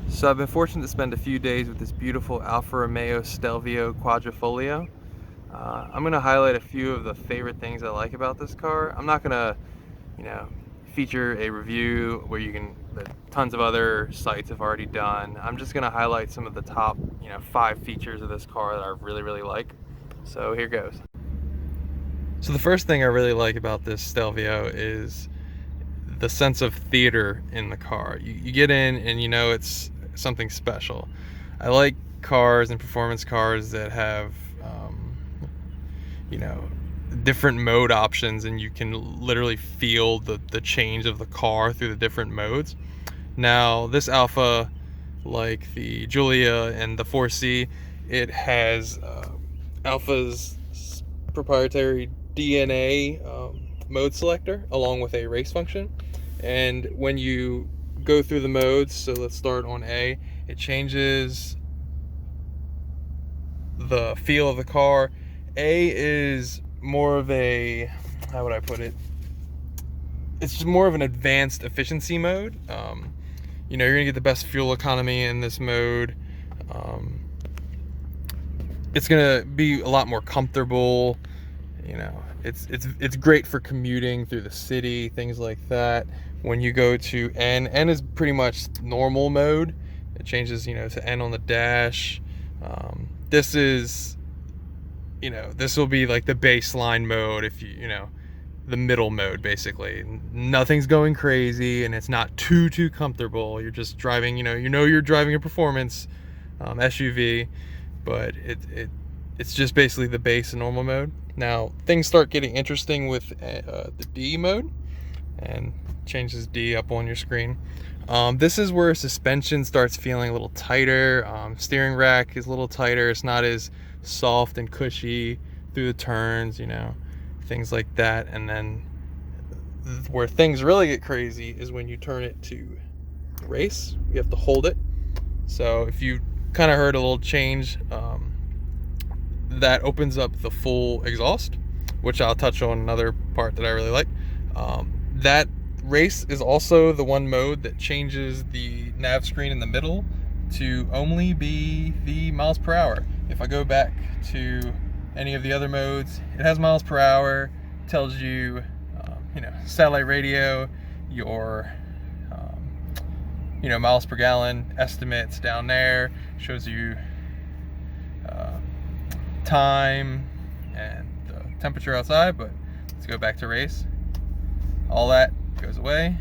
So I've been fortunate to spend a few days with this beautiful Alfa Romeo Stelvio Quadrifoglio. I'm going to highlight a few of the favorite things I like about this car. I'm not going to, you know, feature a review where that tons of other sites have already done. I'm just going to highlight some of the top, 5 features of this car that I really, really like. So here goes. So the first thing I really like about this Stelvio is the sense of theater in the car. You get in and it's something special. I like cars and performance cars that have, you know, different mode options, and you can literally feel the change of the car through the different modes. Now, this Alfa, like the Giulia and the 4C, it has Alfa's proprietary DNA mode selector along with a race function. And when you go through the modes, so let's start on A, it changes the feel of the car. A is more of a, how would I put it? It's just more of an advanced efficiency mode. You're gonna get the best fuel economy in this mode. It's gonna be a lot more comfortable. It's great for commuting through the city, things like that. When you go to N is pretty much normal mode. It changes, to N on the dash. This is, this will be like the baseline mode, if the middle mode, basically. Nothing's going crazy, and it's not too comfortable. You're just driving, you're driving a performance SUV, but it's just basically the base and normal mode. Now things start getting interesting with the D mode, and changes D up on your screen. This is where suspension starts feeling a little tighter. Steering rack is a little tighter. It's not as soft and cushy through the turns, things like that. And then where things really get crazy is when you turn it to race. You have to hold it. So if you kind of heard a little change, that opens up the full exhaust, which I'll touch on another part that I really like. That race is also the one mode that changes the nav screen in the middle to only be the miles per hour. If I go back to any of the other modes, it has miles per hour, tells you, satellite radio, your, miles per gallon estimates down there, shows you time and the temperature outside. But let's go back to race. All that goes away.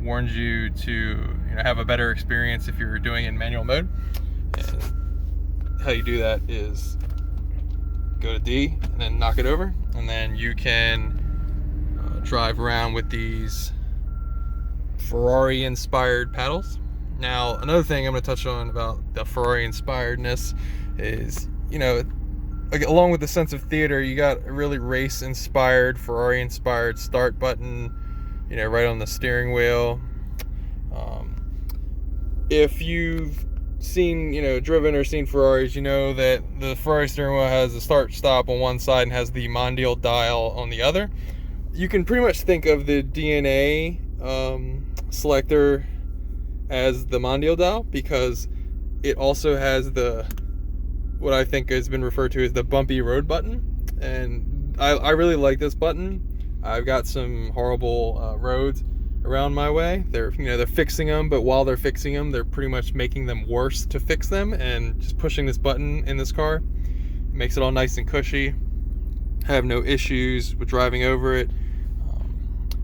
Warns you to have a better experience if you're doing it in manual mode. And how you do that is go to D and then knock it over, and then you can drive around with these Ferrari inspired paddles. Now, another thing I'm going to touch on about the Ferrari inspiredness is, along with the sense of theater, you got a really race inspired, Ferrari inspired start button, right on the steering wheel. If you've seen, driven or seen Ferraris, you know that the Ferrari steering wheel has a start stop on one side and has the Mondial dial on the other. You can pretty much think of the DNA selector as the Mondial dial, because it also has what I think has been referred to as the bumpy road button. And I really like this button. I've got some horrible roads around my way. They're fixing them, but while they're fixing them, they're pretty much making them worse to fix them. And just pushing this button in this car makes it all nice and cushy. I have no issues with driving over it.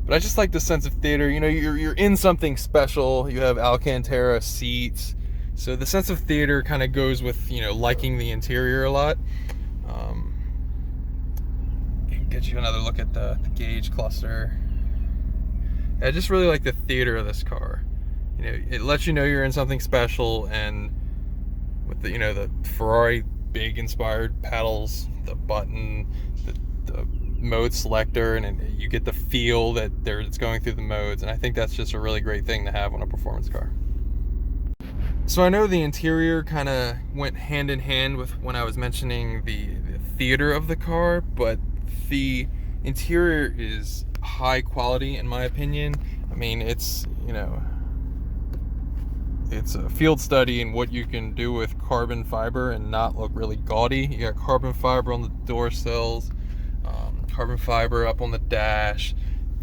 But I just like the sense of theater. You're in something special. You have Alcantara seats, so the sense of theater kind of goes with liking the interior a lot. Get you another look at the gauge cluster. I just really like the theater of this car. It lets you know you're in something special, and with the Ferrari big inspired paddles, the button, the mode selector, and you get the feel that it's going through the modes. And I think that's just a really great thing to have on a performance car. So I know the interior kind of went hand in hand with when I was mentioning the theater of the car, but the interior is high quality in my opinion. I mean, it's it's a field study in what you can do with carbon fiber and not look really gaudy. You got carbon fiber on the door sills, carbon fiber up on the dash,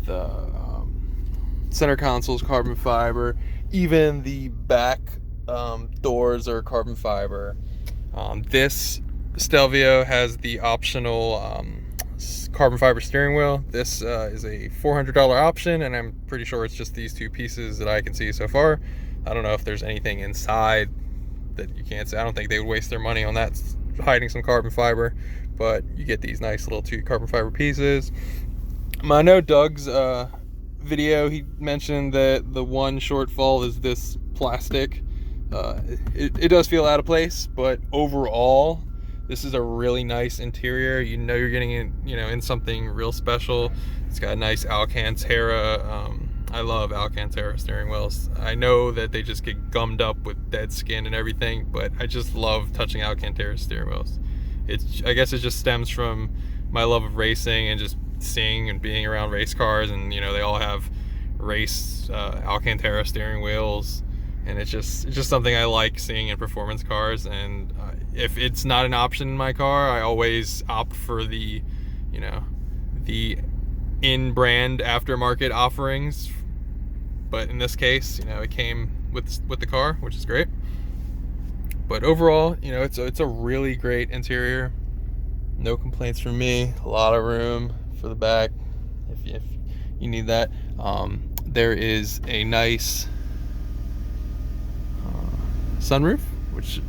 the center console's carbon fiber, even the back doors are carbon fiber. This Stelvio has the optional carbon fiber steering wheel. This is a $400 option, and I'm pretty sure it's just these two pieces that I can see so far. I don't know if there's anything inside that you can't see. I don't think they would waste their money on that, hiding some carbon fiber, but you get these nice little two carbon fiber pieces. I know Doug's video, he mentioned that the one shortfall is this plastic. It does feel out of place, but overall this is a really nice interior. You know you're getting in something real special. It's got a nice Alcantara. I love Alcantara steering wheels. I know that they just get gummed up with dead skin and everything, but I just love touching Alcantara steering wheels. I guess it just stems from my love of racing and just seeing and being around race cars, and they all have race Alcantara steering wheels, and it's just something I like seeing in performance cars. And if it's not an option in my car, I always opt for the in-brand aftermarket offerings. But in this case, it came with the car, which is great. But overall, it's a really great interior. No complaints from me. A lot of room for the back if you need that. There is a nice sunroof, which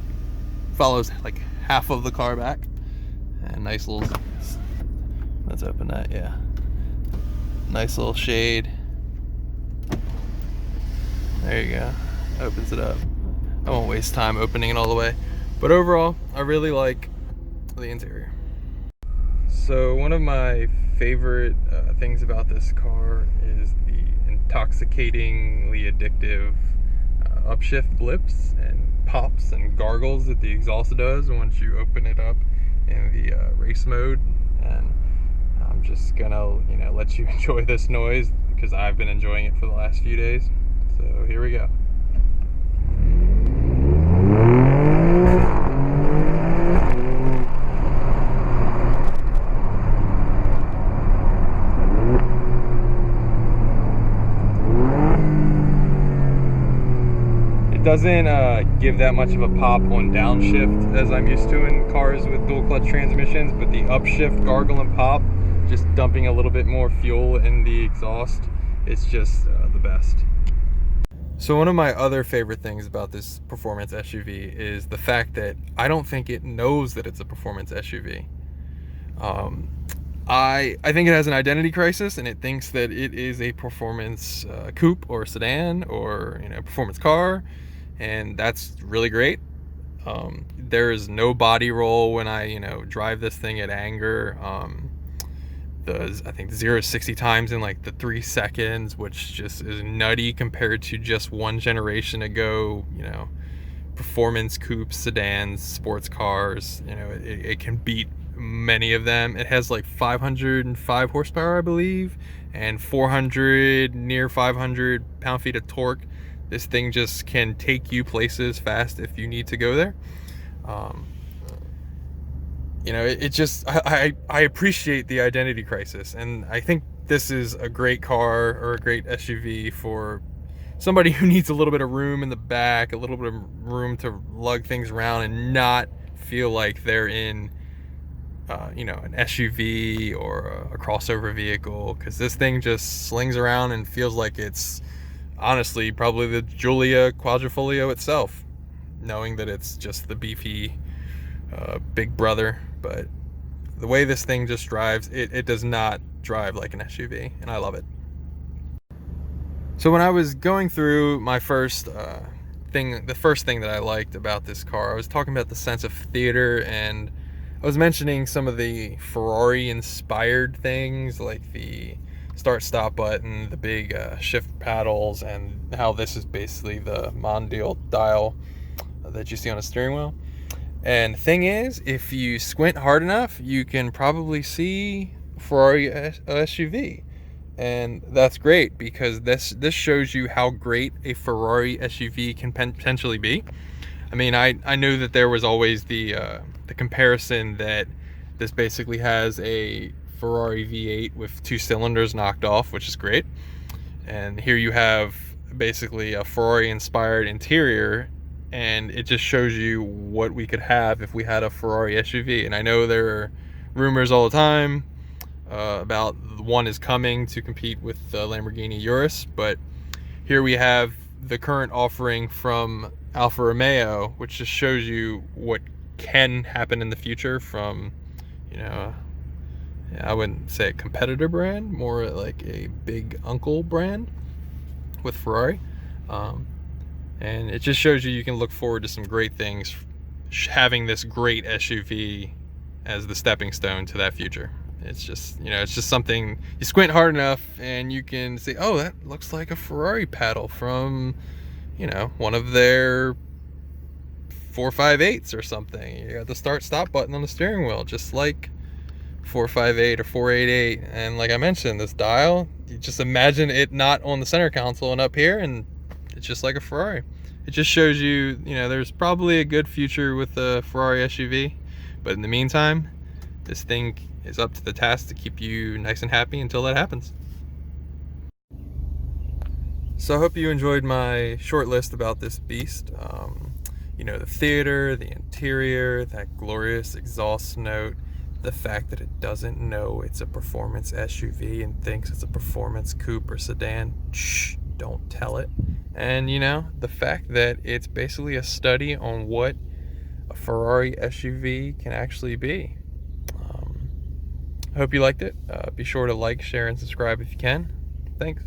follows like half of the car back, and nice little, let's open that, yeah, nice little shade. There you go, opens it up. I won't waste time opening it all the way, but overall I really like the interior. So one of my favorite things about this car is the intoxicatingly addictive upshift blips and pops and gargles that the exhaust does once you open it up in the race mode. And I'm just gonna let you enjoy this noise because I've been enjoying it for the last few days. So here we go. It doesn't give that much of a pop on downshift as I'm used to in cars with dual clutch transmissions, but the upshift gargle and pop, just dumping a little bit more fuel in the exhaust, it's just the best. So one of my other favorite things about this performance SUV is the fact that I don't think it knows that it's a performance SUV. I think it has an identity crisis, and it thinks that it is a performance coupe or sedan or performance car, and that's really great. There is no body roll when I drive this thing at anger. I think 0 to 60 times in like the 3 seconds, which just is nutty compared to just one generation ago. Performance coupes, sedans, sports cars, it can beat many of them. It has like 505 horsepower, I believe, and 400, near 500 pound-feet of torque. This thing just can take you places fast if you need to go there. I appreciate the identity crisis, and I think this is a great car or a great SUV for somebody who needs a little bit of room in the back, a little bit of room to lug things around and not feel like they're in an SUV or a crossover vehicle, because this thing just slings around and feels like it's honestly probably the Giulia Quadrifoglio itself, knowing that it's just the beefy big brother. But the way this thing just drives, it does not drive like an SUV, and I love it. So when I was going through my the first thing that I liked about this car, I was talking about the sense of theater, and I was mentioning some of the Ferrari inspired things like the start stop button, the big shift paddles, and how this is basically the Mondial dial that you see on a steering wheel. And the thing is, if you squint hard enough, you can probably see Ferrari SUV. And that's great because this shows you how great a Ferrari SUV can potentially be. I mean, I knew that there was always the comparison that this basically has a Ferrari V8 with 2 cylinders knocked off, which is great. And here you have basically a Ferrari inspired interior, and it just shows you what we could have if we had a Ferrari SUV. And I know there are rumors all the time about one is coming to compete with Lamborghini Urus, but here we have the current offering from Alfa Romeo, which just shows you what can happen in the future from, you know, I wouldn't say a competitor brand, more like a big uncle brand with Ferrari. And it just shows you can look forward to some great things, having this great SUV as the stepping stone to that future. It's just, it's just something, you squint hard enough and you can see, oh, that looks like a Ferrari paddle from, one of their 458s or something. You got the start-stop button on the steering wheel, just like 458 or 488. And like I mentioned, this dial, you just imagine it not on the center console and up here, and it's just like a Ferrari. It just shows you, there's probably a good future with the Ferrari SUV, but in the meantime, this thing is up to the task to keep you nice and happy until that happens. So I hope you enjoyed my short list about this beast. The theater, the interior, that glorious exhaust note, the fact that it doesn't know it's a performance SUV and thinks it's a performance coupe or sedan. Shh, don't tell it. And the fact that it's basically a study on what a Ferrari SUV can actually be. I hope you liked it. Be sure to like, share, and subscribe if you can. Thanks.